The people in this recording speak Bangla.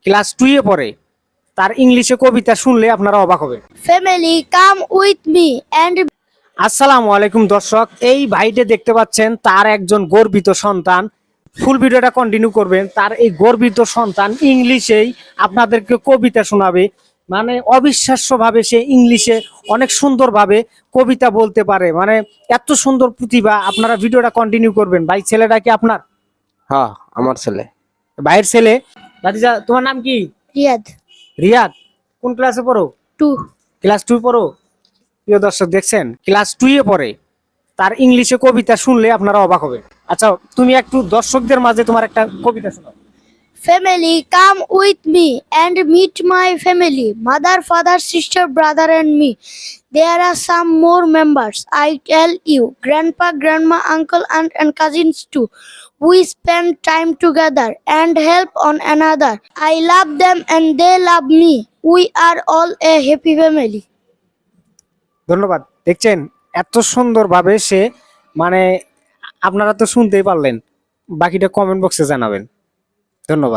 ক্লাস 2 এ পড়ে, তার ইংলিশে কবিতা শুনলে আপনারা অবাক হবেন। Family, come with me and আসসালামু আলাইকুম দর্শক, এই ভাইটে দেখতে পাচ্ছেন তার একজন গর্বিত সন্তান। ফুল ভিডিওটা কন্টিনিউ করবেন। তার এই গর্বিত সন্তান ইংলিশেই আপনাদেরকে কবিতা শোনাবে, মানে অবিশ্বাস্য ভাবে সে ইংলিশে অনেক সুন্দরভাবে কবিতা বলতে পারে, মানে এত সুন্দর প্রতিভা। আপনারা ভিডিওটা কন্টিনিউ করবেন। ভাই, ছেলেটা কি আপনার? হ্যাঁ, আমার ছেলে। ভাইয়ের ছেলে। ভাতিজা, তোমার নাম কি? Riyadh. রিয়াদ। কোন ক্লাসে পড়ো? 2. ক্লাস 2 পড়ো। প্রিয় দর্শক, দেখছেন ক্লাস 2 এ পড়ে, তার ইংলিশে কবিতা শুনলে আপনারা অবাক হবেন। আচ্ছা, তুমি একটু দর্শকদের মাঝে তোমার একটা কবিতা শোনাও। Family, come with me and meet my family. Mother, father, sister, brother, and me. There are some more members. I tell you, grandpa, grandma, uncle, aunt, and cousins too. We spend time together and help on another. I love them and they love me. We are all a happy family. ধন্যবাদ। দেখছেন এত সুন্দরভাবে সে, মানে আপনারা তো শুনতেই পারলেন, বাকিটা কমেন্ট বক্সে জানাবেন। ধন্যবাদ।